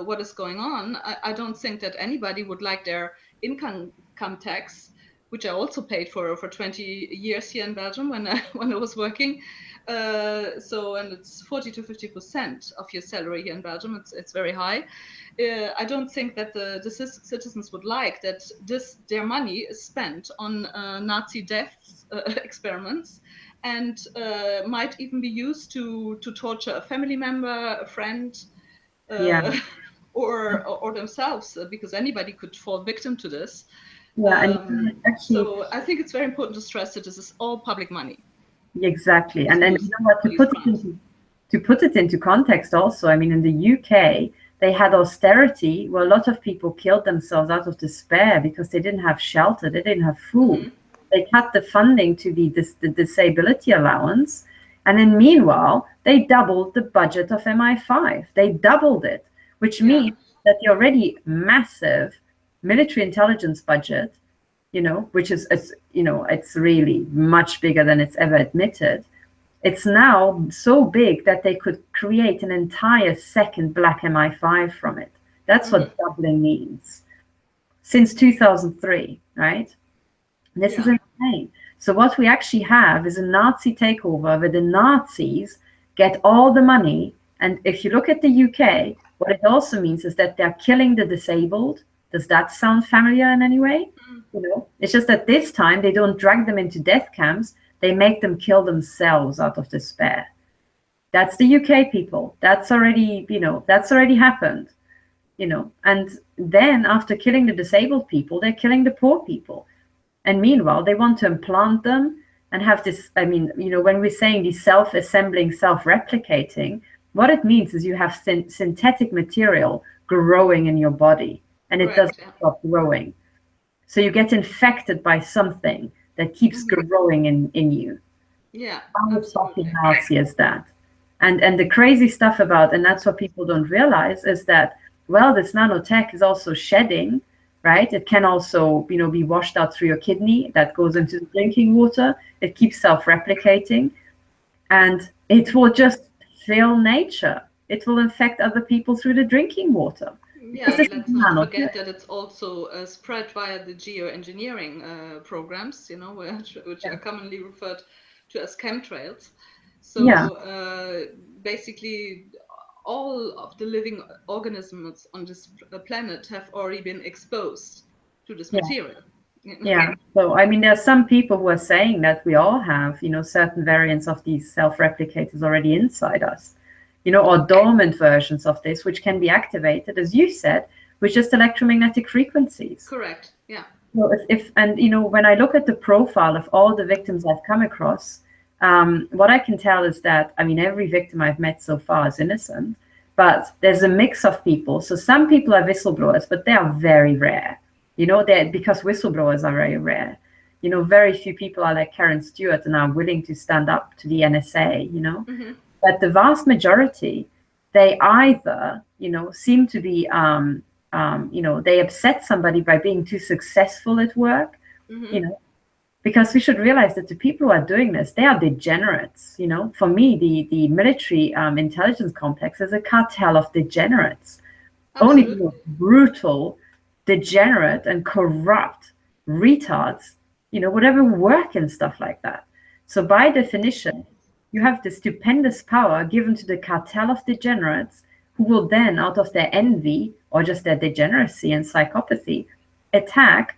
Speaker 2: what is going on, I don't think that anybody would like their income tax, which I also paid for 20 years here in Belgium when I was working. And it's 40 to 50% of your salary here in Belgium. It's very high. I don't think that the citizens would like that their money is spent on Nazi death experiments, and might even be used to torture a family member, a friend, or themselves, because anybody could fall victim to this. So I think it's very important to stress that this is all public money.
Speaker 1: Exactly, and you know what? To put it into context, also, I mean, in the UK, they had austerity where a lot of people killed themselves out of despair because they didn't have shelter, they didn't have food. They cut the funding to the disability allowance. And then meanwhile, they doubled the budget of MI5. They doubled it, which means that the already massive military intelligence budget, which is, it's really much bigger than it's ever admitted. It's now so big that they could create an entire second black MI5 from it. That's what doubling means. Since 2003, right? This is insane. So what we actually have is a Nazi takeover where the Nazis get all the money. And if you look at the UK, What it also means is that they're killing the disabled. Does that sound familiar in any way? You know, it's just that this time they don't drag them into death camps. They make them kill themselves out of despair. That's the UK people. That's already, you know, that's already happened, you know. And then after killing the disabled people, they're killing the poor people. And meanwhile, they want to implant them and have this, I mean, you know, when we're saying these self-assembling, self-replicating, what it means is you have synthetic material growing in your body, and it doesn't stop growing. So you get infected by something that keeps growing in you.
Speaker 2: Yeah,
Speaker 1: How fucking nasty is that? And the crazy stuff about, and that's what people don't realize, is that, well, this nanotech is also shedding, right? It can also, you know, be washed out through your kidney. That goes into the drinking water. It keeps self-replicating, and it will just fill nature. It will infect other people through the drinking water.
Speaker 2: Yeah, let's not forget that it's also spread via the geoengineering programs, you know, which are commonly referred to as chemtrails. So basically, all of the living organisms on this planet have already been exposed to this material.
Speaker 1: Yeah. So, I mean, there are some people who are saying that we all have, you know, certain variants of these self-replicators already inside us, you know, or dormant versions of this, which can be activated, as you said, with just electromagnetic frequencies.
Speaker 2: Correct. Yeah.
Speaker 1: So and, you know, when I look at the profile of all the victims I've come across, what I can tell is that, I mean, every victim I've met so far is innocent, but there's a mix of people. So some people are whistleblowers, but they are very rare. You know, because whistleblowers are very rare. You know, very few people are like Karen Stewart and are willing to stand up to the NSA, you know. But the vast majority, they either, you know, seem to be, you know, they upset somebody by being too successful at work, you know, because we should realize that the people who are doing this, they are degenerates, you know. For me, the military intelligence complex is a cartel of degenerates.
Speaker 2: Absolutely.
Speaker 1: Only the most brutal, degenerate and corrupt retards, you know, whatever work and stuff like that. So by definition, you have the stupendous power given to the cartel of degenerates who will then, out of their envy or just their degeneracy and psychopathy, attack,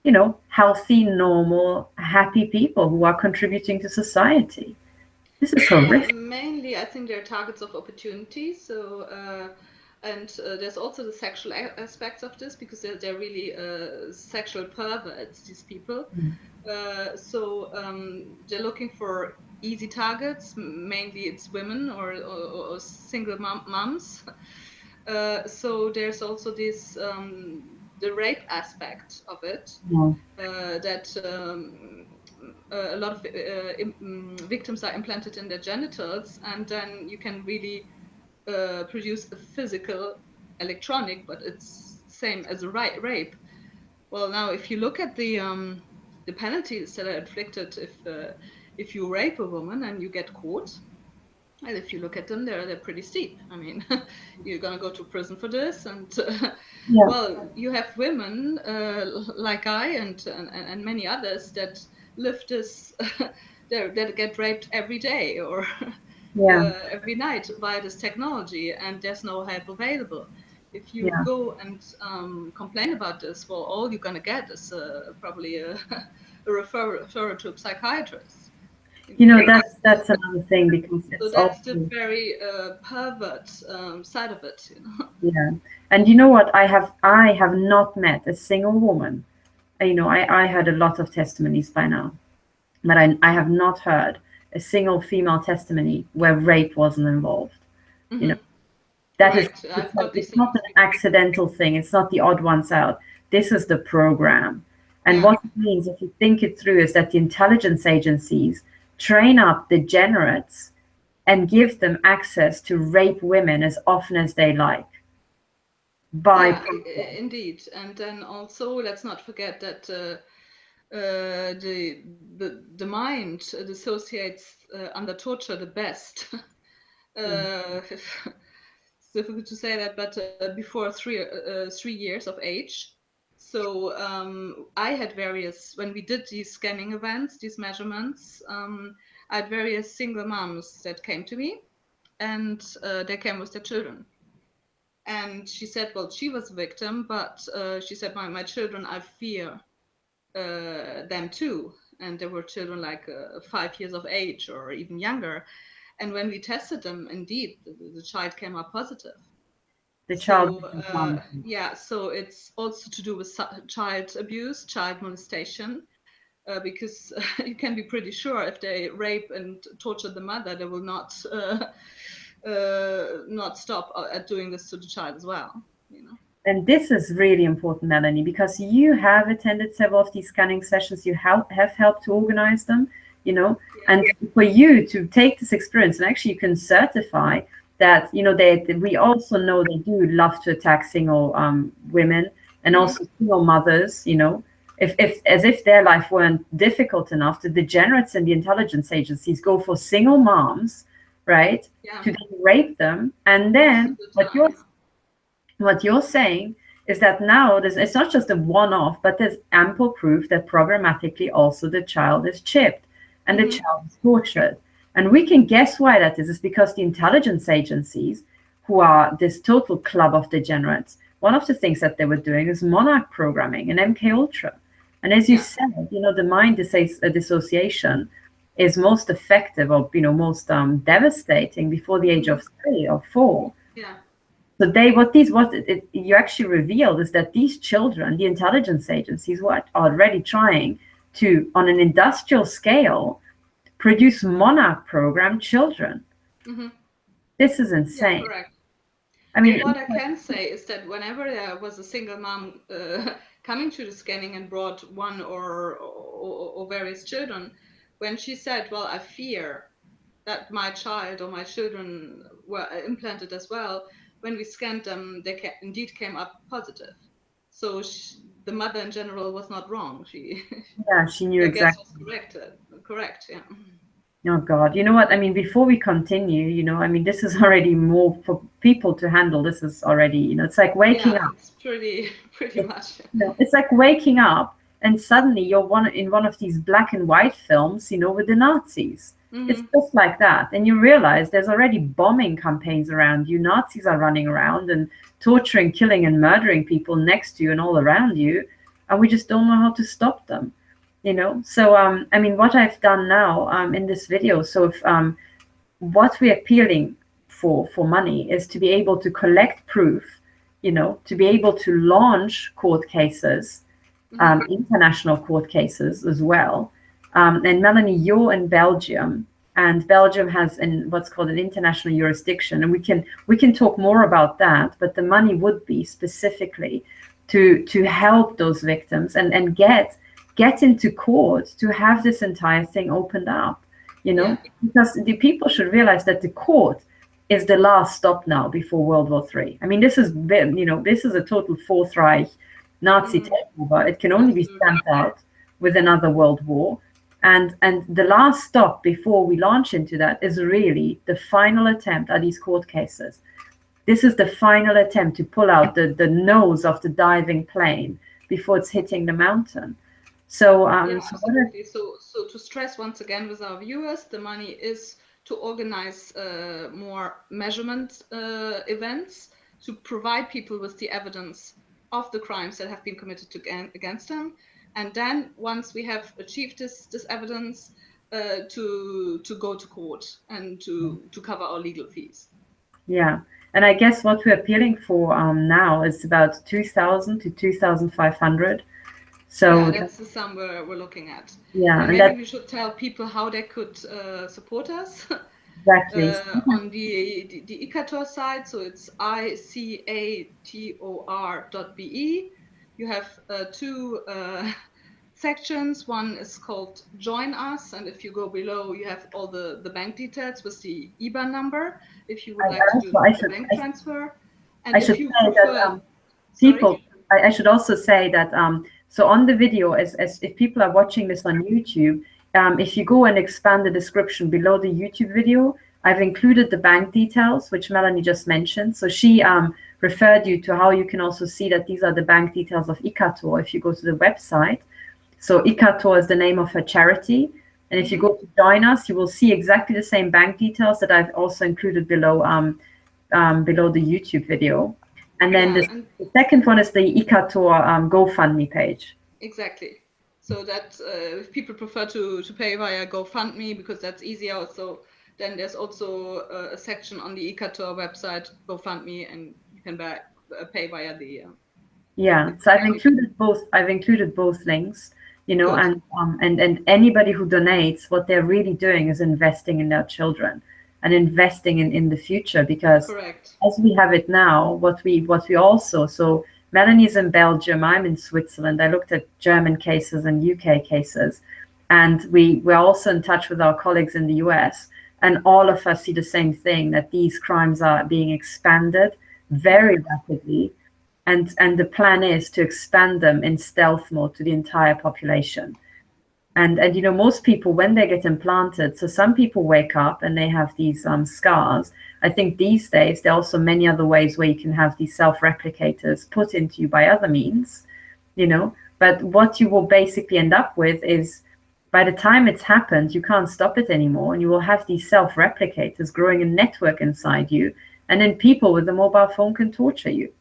Speaker 1: you know, healthy, normal, happy people who are contributing to society. This is horrific.
Speaker 2: Mainly, I think they're targets of opportunity. So, and there's also the sexual aspects of this, because they're really sexual perverts, these people. So they're looking for easy targets. Mainly it's women or single moms. So there's also this the rape aspect of it, that a lot of victims are implanted in their genitals, and then you can really produce a physical electronic, but it's same as a rape. Well, now if you look at the penalties that are inflicted if you rape a woman and you get caught, and if you look at them, they're pretty steep. I mean, you're gonna go to prison for this, and well, you have women like I and many others that live this that get raped every day or every night by this technology, and there's no help available. If you go and complain about this, well, all you're gonna get is probably a referral to a psychiatrist.
Speaker 1: You know, that's another thing, because it's
Speaker 2: so that's the very pervert side of it, you know.
Speaker 1: Yeah, and you know what? I have not met a single woman. You know, I heard a lot of testimonies by now, but I have not heard a single female testimony where rape wasn't involved. You know, that it's not an accidental thing. It's not the odd ones out. This is the program. And what it means, if you think it through, is that the intelligence agencies train up degenerates and give them access to rape women as often as they like.
Speaker 2: Indeed. And then also, let's not forget that the mind dissociates under torture the best. It's difficult to say that, but before 3 years of age. So I had when we did these scanning events, these measurements, I had various single moms that came to me, and they came with their children. And she said, well, she was a victim, but she said, my children, I fear them too. And there were children like 5 years of age or even younger. And when we tested them, indeed, the child came up positive.
Speaker 1: The child.
Speaker 2: Yeah, so it's also to do with child abuse, child molestation, because you can be pretty sure if they rape and torture the mother, they will not stop at doing this to the child as well, you know.
Speaker 1: And this is really important, Melanie, because you have attended several of these scanning sessions. You have helped to organize them, you know, and for you to take this experience, and actually you can certify that, you know, we also know they do love to attack single women and also single mothers, you know, as if their life weren't difficult enough. The degenerates in the intelligence agencies go for single moms, right, to then rape them. And then what you're saying is that now it's not just a one-off, but there's ample proof that programmatically also the child is chipped and the child is tortured. And we can guess why that is. It's because the intelligence agencies, who are this total club of degenerates, one of the things that they were doing is monarch programming and MK Ultra. And as you said, you know, the mind dissociation is most effective, or, you know, most devastating before the age of 3 or 4.
Speaker 2: Yeah.
Speaker 1: So you actually revealed is that these children, the intelligence agencies, were already trying to, on an industrial scale, produce monarch program children. This is insane.
Speaker 2: Yeah, correct.
Speaker 1: I mean,
Speaker 2: what I can say is that whenever there was a single mom coming to the scanning and brought one or various children, when she said, well, I fear that my child or my children were implanted as well, when we scanned them, they indeed came up positive. So the mother in general was not wrong. She
Speaker 1: knew exactly.
Speaker 2: Was correct, yeah.
Speaker 1: Oh God, you know what? I mean, before we continue, you know, I mean, this is already more for people to handle. This is already, you know, it's like waking up.
Speaker 2: It's pretty much.
Speaker 1: You know, it's like waking up and suddenly you're in one of these black and white films, you know, with the Nazis. It's just like that. And you realize there's already bombing campaigns around you. Nazis are running around and torturing, killing, and murdering people next to you and all around you. And we just don't know how to stop them, you know? So, I mean, what I've done now in this video, so if, what we're appealing for money is to be able to collect proof, you know, to be able to launch court cases, international court cases as well. And Melanie, you're in Belgium, and Belgium has what's called an international jurisdiction, and we can talk more about that. But the money would be specifically to help those victims and get into court to have this entire thing opened up, you know, because the people should realize that the court is the last stop now before World War III. I mean, this is, you know, this is a total Fourth Reich Nazi takeover. It can only be stamped out with another world war. And the last stop before we launch into that is really the final attempt at these court cases. This is the final attempt to pull out the nose of the diving plane before it's hitting the mountain. So,
Speaker 2: so to stress once again with our viewers, the money is to organize more measurement events, to provide people with the evidence of the crimes that have been committed against them. And then once we have achieved this evidence, to go to court and to cover our legal fees. Yeah.
Speaker 1: And I guess what we're appealing for now is about 2,000 to 2,500. So
Speaker 2: that's the sum we're looking at.
Speaker 1: Yeah.
Speaker 2: And maybe we should tell people how they could support us.
Speaker 1: Exactly.
Speaker 2: On the ICATOR site, so it's ICATOR.be. You have 2 sections. One is called Join Us, and if you go below, you have all the bank details with the IBAN number, if you would like to do the bank transfer. And I should
Speaker 1: also say that so on the video, as if people are watching this on YouTube, if you go and expand the description below the YouTube video, I've included the bank details, which Melanie just mentioned. So she referred you to how you can also see that these are the bank details of ICATOR if you go to the website. So ICATOR is the name of her charity. And if you go to join us, you will see exactly the same bank details that I've also included below the YouTube video. And then the second one is the ICATOR GoFundMe page.
Speaker 2: Exactly. So that if people prefer to pay via GoFundMe because that's easier, so then there's also a section on the ICATOR website, GoFundMe, and you can pay via the.
Speaker 1: So I've included both links, you know, and anybody who donates, what they're really doing is investing in their children and investing in the future, because as we have it now, what we also, so Melanie's in Belgium, I'm in Switzerland. I looked at German cases and UK cases, and we're also in touch with our colleagues in the US, and all of us see the same thing, that these crimes are being expanded very rapidly, and the plan is to expand them in stealth mode to the entire population. And you know, most people, when they get implanted, so some people wake up and they have these scars. I think these days there are also many other ways where you can have these self-replicators put into you by other means, you know. But what you will basically end up with is, by the time it's happened, you can't stop it anymore, and you will have these self-replicators growing a network inside you, and then people with a mobile phone can torture you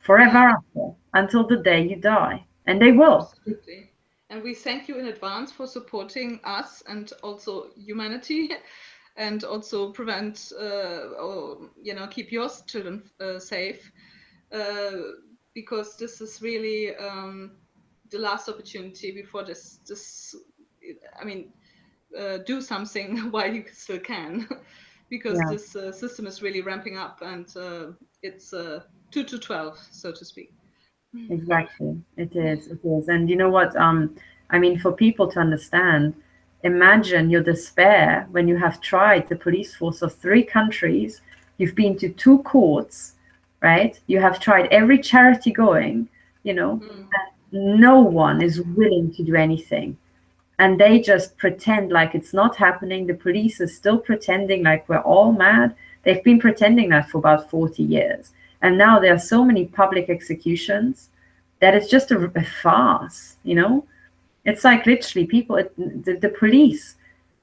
Speaker 1: forever after, until the day you die, and they will.
Speaker 2: Absolutely. And we thank you in advance for supporting us and also humanity, and also prevent, or, you know, keep your children safe, because this is really the last opportunity before this. I mean, do something while you still can, because this system is really ramping up, and it's 2 to 12, so to speak.
Speaker 1: Exactly, it is. And you know what, I mean, for people to understand, imagine your despair when you have tried the police force of 3 countries, you've been to 2 courts, right? You have tried every charity going, you know, and no one is willing to do anything. And they just pretend like it's not happening. The police is still pretending like we're all mad. They've been pretending that for about 40 years. And now there are so many public executions that it's just a farce, you know? It's like literally people, the police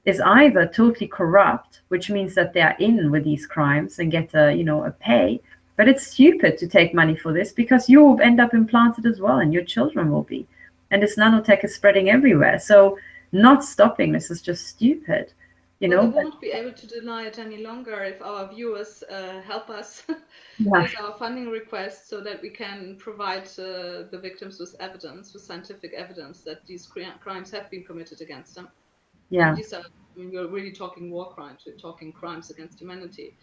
Speaker 1: is either totally corrupt, which means that they are in with these crimes and get a pay, but it's stupid to take money for this, because you will end up implanted as well, and your children will be. And this nanotech is spreading everywhere. So not stopping this is just stupid. You know,
Speaker 2: we won't be able to deny it any longer if our viewers help us with our funding requests, so that we can provide the victims with evidence, with scientific evidence that these crimes have been committed against them. And these are, I mean, we're really talking war crimes. We're talking crimes against humanity.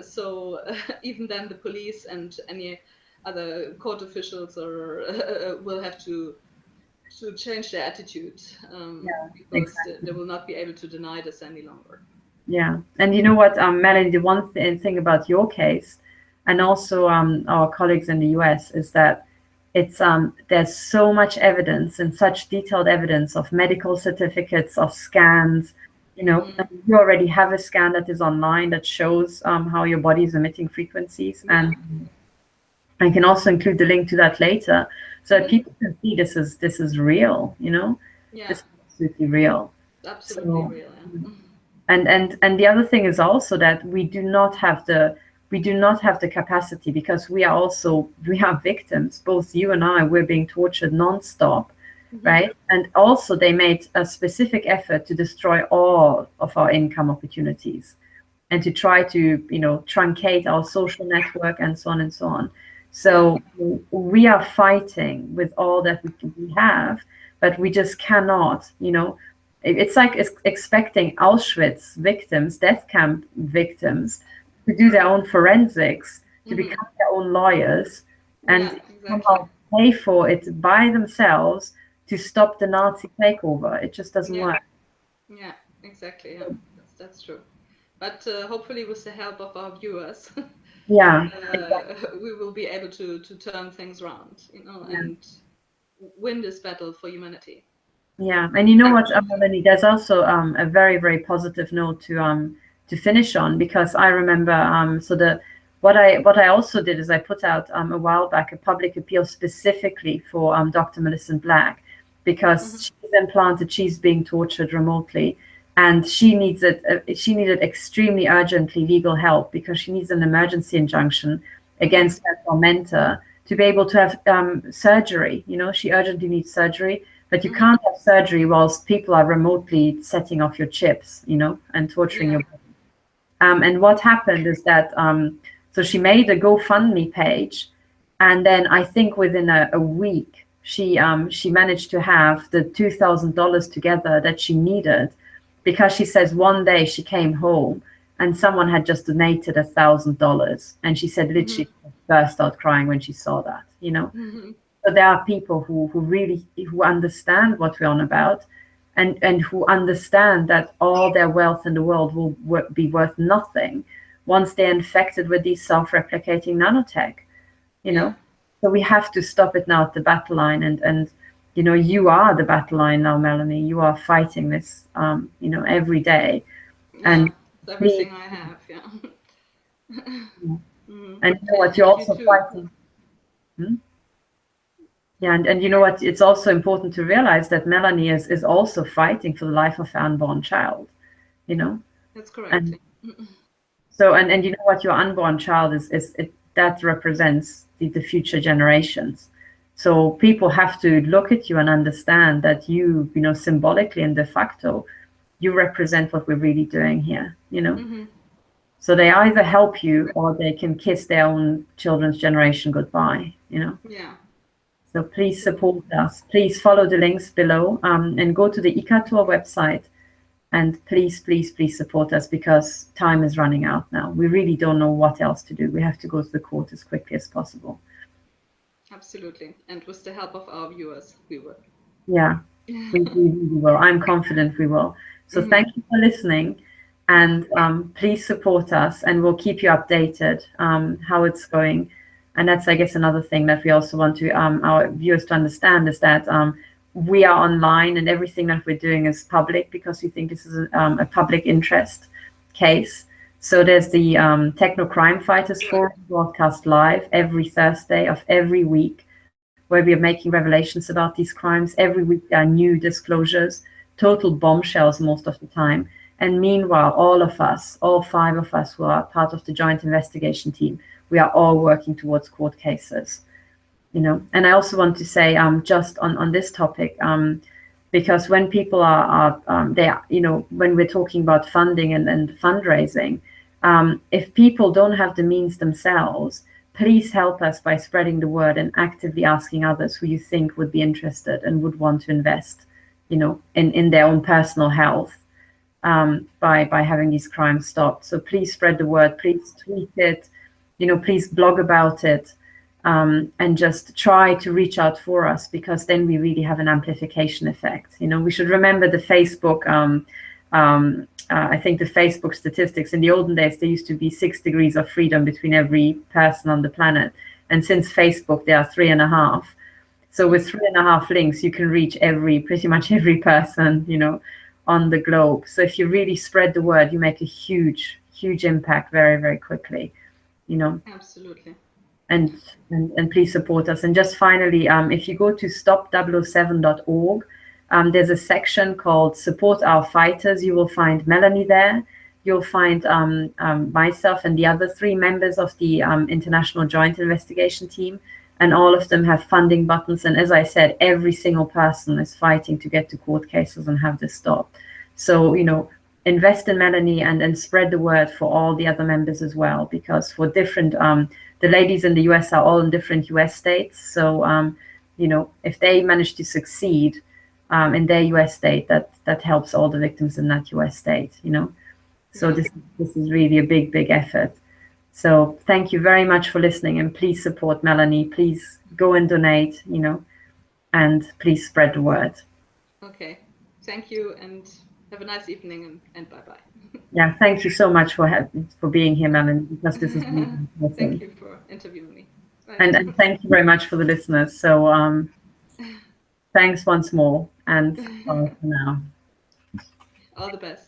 Speaker 2: So even then, the police and any other court officials will have to change their attitude, because they will not be able to deny this any longer.
Speaker 1: Yeah, and you know what, Melanie, the one thing about your case, and also our colleagues in the US, is that it's there's so much evidence, and such detailed evidence of medical certificates, of scans. You know, you already have a scan that is online that shows how your body is emitting frequencies, and I can also include the link to that later, so that people can see this is real, you know? This is absolutely real.
Speaker 2: Absolutely real,
Speaker 1: And the other thing is also that we do not have the capacity, because we are victims. Both you and I, we're being tortured nonstop, right? And also they made a specific effort to destroy all of our income opportunities, and to try to, you know, truncate our social network, and so on and so on. So we are fighting with all that we have, but we just cannot, you know, it's like expecting Auschwitz victims, death camp victims, to do their own forensics, to become their own lawyers, and somehow pay for it by themselves to stop the Nazi takeover. It just doesn't work.
Speaker 2: Yeah, exactly. Yeah, that's true. But hopefully with the help of our viewers, we will be able to turn things around, you know, and win this battle for humanity.
Speaker 1: Yeah, and you know what, Melanie, there's also a very, very positive note to finish on, because I remember what I also did is I put out a while back a public appeal specifically for Dr. Millicent Black, because she's implanted, she's being tortured remotely, and she needed extremely urgently legal help, because she needs an emergency injunction against her tormentor to be able to have surgery. You know, she urgently needs surgery, but you can't have surgery whilst people are remotely setting off your chips, you know, and torturing your body. And what happened is that, so she made a GoFundMe page, and then I think within a week, she managed to have the $2,000 together that she needed, because she says one day she came home and someone had just donated $1,000, and she said literally burst out crying when she saw that, you know. So there are people who really understand what we're on about, and who understand that all their wealth in the world will be worth nothing once they're infected with these self-replicating nanotech, you know. So we have to stop it now at the battle line, and you know, you are the battle line now, Melanie. You are fighting this, you know, every day, and
Speaker 2: everything I have,
Speaker 1: and you know what, you're also fighting. Yeah, and you know what, it's also important to realize that Melanie is also fighting for the life of her unborn child, you know.
Speaker 2: That's correct.
Speaker 1: And so, and you know what, your unborn child that represents the future generations. So people have to look at you and understand that you know, symbolically and de facto, you represent what we're really doing here, you know. So they either help you or they can kiss their own children's generation goodbye, you know. So please support us. Please follow the links below, and go to the ICATOR website, and please, please, please support us, because time is running out now. We really don't know what else to do. We have to go to the court as quickly as possible.
Speaker 2: Absolutely. And with the help of our viewers, we will.
Speaker 1: Yeah, we will. I'm confident we will. So thank you for listening, and please support us, and we'll keep you updated how it's going. And that's, I guess, another thing that we also want to our viewers to understand, is that we are online, and everything that we're doing is public, because we think this is a public interest case. So there's the Techno Crime Fighters Forum broadcast live every Thursday of every week, where we are making revelations about these crimes. Every week there are new disclosures, total bombshells most of the time. And meanwhile, all of us, all 5 of us who are part of the joint investigation team, we are all working towards court cases, you know. And I also want to say, just on this topic, because when people you know, when we're talking about funding and fundraising, if people don't have the means themselves, please help us by spreading the word and actively asking others who you think would be interested and would want to invest, you know, in their own personal health, by having these crimes stopped. So please spread the word, please tweet it, you know, please blog about it, and just try to reach out for us, because then we really have an amplification effect. You know, we should remember the Facebook, I think the Facebook statistics in the olden days, there used to be 6 degrees of freedom between every person on the planet. And since Facebook, there are 3.5. So with 3.5 links, you can reach pretty much every person, you know, on the globe. So if you really spread the word, you make a huge, huge impact very, very quickly, you know.
Speaker 2: Absolutely.
Speaker 1: And please support us. And just finally, if you go to stop007.org, there's a section called Support Our Fighters. You will find Melanie there. You'll find myself and the other 3 members of the International Joint Investigation Team. And all of them have funding buttons. And as I said, every single person is fighting to get to court cases and have this stopped. So, you know, invest in Melanie and spread the word for all the other members as well, because for different, the ladies in the US are all in different US states. So, you know, if they manage to succeed in their US state, that helps all the victims in that US state, you know. So this is really a big, big effort. So thank you very much for listening, and please support Melanie. Please go and donate, you know, and please spread the word.
Speaker 2: Okay, thank you, and have a nice evening, and bye-bye.
Speaker 1: Yeah, thank you so much for being here, Melanie, because this is really important.
Speaker 2: Thank you for interviewing me.
Speaker 1: And thank you very much for the listeners. So thanks once more, and bye for now.
Speaker 2: All the best.